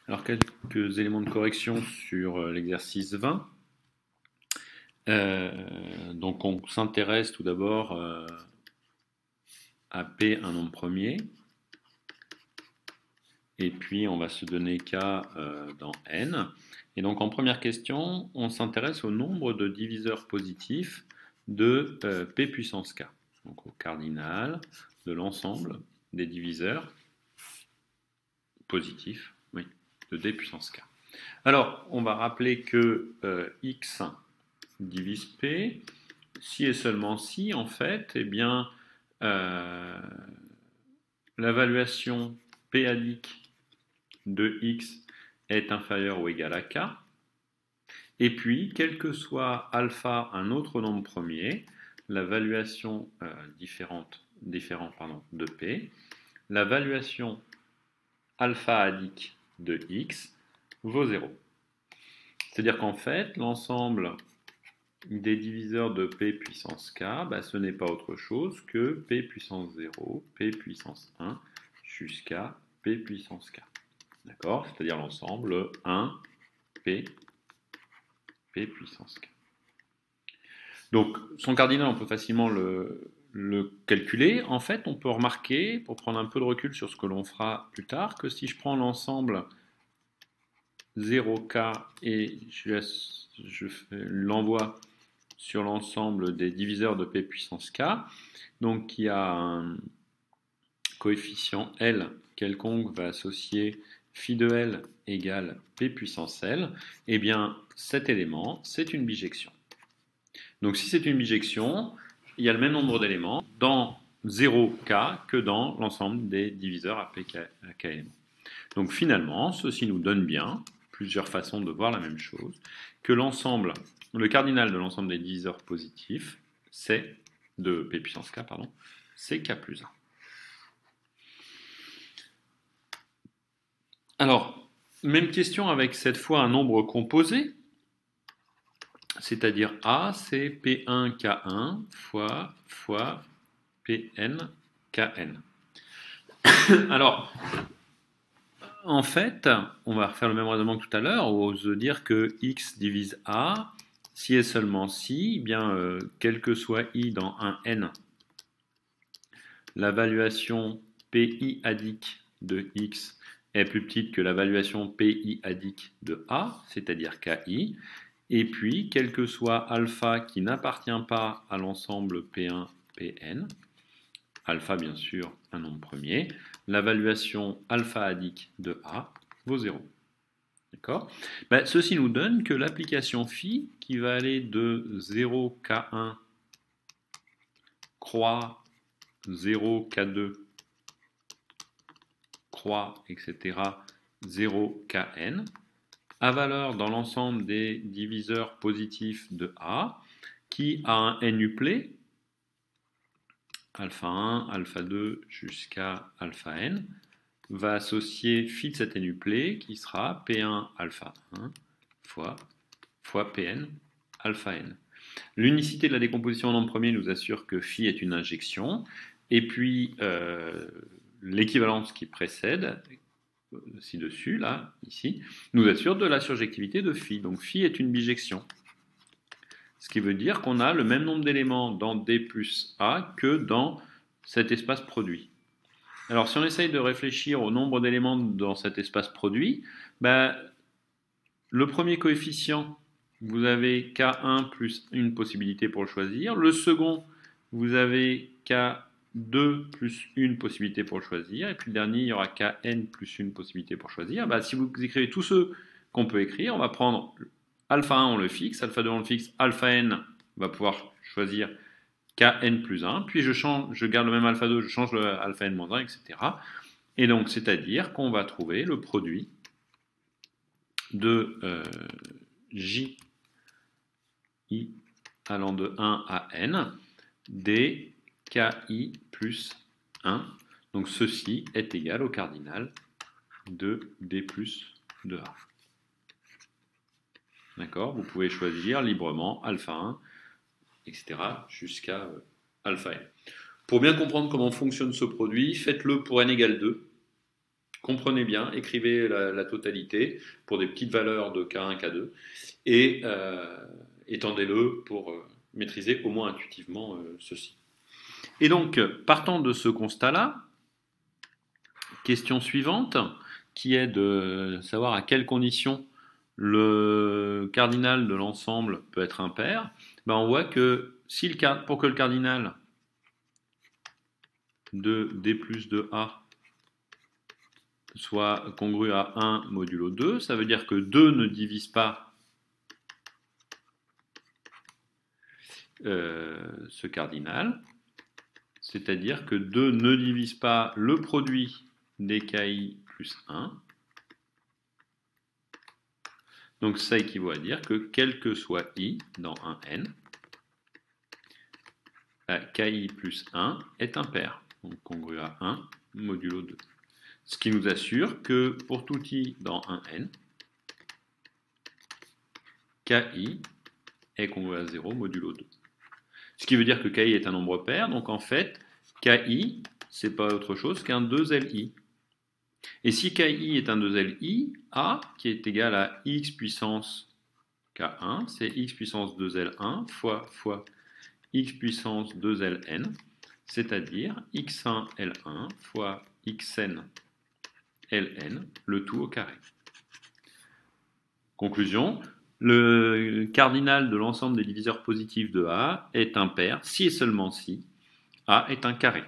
Alors, quelques éléments de correction sur l'exercice 20. Donc, on s'intéresse tout d'abord à P, un nombre premier. Et puis, on va se donner K dans N. Et donc, en première question, on s'intéresse au nombre de diviseurs positifs de P puissance K. Donc, au cardinal de l'ensemble des diviseurs positifs, oui, de D puissance K. Alors, on va rappeler que X divise P. Si et seulement si, en fait, eh bien, l'évaluation P-adique de X est inférieure ou égale à K. Et puis, quel que soit alpha, un autre nombre premier, l'évaluation différent de P, l'évaluation alpha adique de X vaut 0. C'est-à-dire qu'en fait, l'ensemble des diviseurs de P puissance K, ce n'est pas autre chose que P puissance 0, P puissance 1, jusqu'à P puissance K. D'accord? C'est-à-dire l'ensemble 1, P, P puissance K. Donc, son cardinal, on peut facilement le calculer. En fait, on peut remarquer, pour prendre un peu de recul sur ce que l'on fera plus tard, que si je prends l'ensemble 0K et je l'envoie sur l'ensemble des diviseurs de P puissance K, donc qui a un coefficient L quelconque va associer phi de L égale P puissance L, eh bien cet élément, c'est une bijection. Donc si c'est une bijection, il y a le même nombre d'éléments dans 0K que dans l'ensemble des diviseurs à K éléments. Donc finalement, ceci nous donne bien, plusieurs façons de voir la même chose, que l'ensemble, le cardinal de l'ensemble des diviseurs positifs, c'est de P puissance K, pardon, c'est K plus 1. Alors, même question avec cette fois un nombre composé, c'est-à-dire A, c'est P1K1 fois PN-KN. Alors, en fait, on va refaire le même raisonnement que tout à l'heure, on ose dire que X divise A, si et seulement si, eh bien, quel que soit I dans un N, l'évaluation PI adique de X est plus petite que l'évaluation PI adique de A, c'est-à-dire KI, et puis, quel que soit alpha qui n'appartient pas à l'ensemble P1, Pn, alpha bien sûr un nombre premier, l'évaluation alpha adique de A vaut 0. D'accord? Ceci nous donne que l'application phi, qui va aller de 0K1 croix 0K2 croix, etc., 0Kn, a valeur dans l'ensemble des diviseurs positifs de A, qui a un n-uplet, alpha 1, alpha 2 jusqu'à alpha n, va associer phi de cet n-uplet qui sera P1 alpha 1 fois Pn alpha n. L'unicité de la décomposition en nombre premier nous assure que phi est une injection, et puis l'équivalence qui précède, ci-dessus, là, ici, nous assure de la surjectivité de phi. Donc phi est une bijection. Ce qui veut dire qu'on a le même nombre d'éléments dans D plus A que dans cet espace produit. Alors si on essaye de réfléchir au nombre d'éléments dans cet espace produit, le premier coefficient, vous avez K1 plus une possibilité pour le choisir. Le second, vous avez K2 plus une possibilité pour le choisir. Et puis le dernier, il y aura Kn plus une possibilité pour choisir. Si vous écrivez tous ceux qu'on peut écrire, on va prendre alpha 1, on le fixe, alpha 2, on le fixe, alpha n, on va pouvoir choisir Kn plus 1, puis je garde le même alpha 2, je change le alpha n moins 1, etc. Et donc, c'est-à-dire qu'on va trouver le produit de J I allant de 1 à n des KI plus 1. Donc ceci est égal au cardinal de D plus de A. D'accord? Vous pouvez choisir librement alpha 1, etc. jusqu'à alpha n. Pour bien comprendre comment fonctionne ce produit, faites-le pour n égale 2. comprenez bien, écrivez la totalité pour des petites valeurs de K1, K2 et étendez-le pour maîtriser au moins intuitivement ceci. Et donc, partant de ce constat-là, question suivante, qui est de savoir à quelles conditions le cardinal de l'ensemble peut être impair, ben on voit que si pour que le cardinal de D plus de A soit congru à 1 modulo 2, ça veut dire que 2 ne divise pas ce cardinal, c'est-à-dire que 2 ne divise pas le produit des KI plus 1. Donc ça équivaut à dire que quel que soit I dans un N, la KI plus 1 est impair, donc congru à 1 modulo 2. Ce qui nous assure que pour tout I dans un N, KI est congru à 0 modulo 2. Ce qui veut dire que KI est un nombre pair, donc en fait, KI, c'est pas autre chose qu'un 2LI. Et si KI est un 2LI, A, qui est égal à x puissance K1, c'est x puissance 2L1 fois x puissance 2Ln, c'est-à-dire x1 L1 fois xn Ln, le tout au carré. Conclusion, le cardinal de l'ensemble des diviseurs positifs de A est impair si et seulement si A est un carré.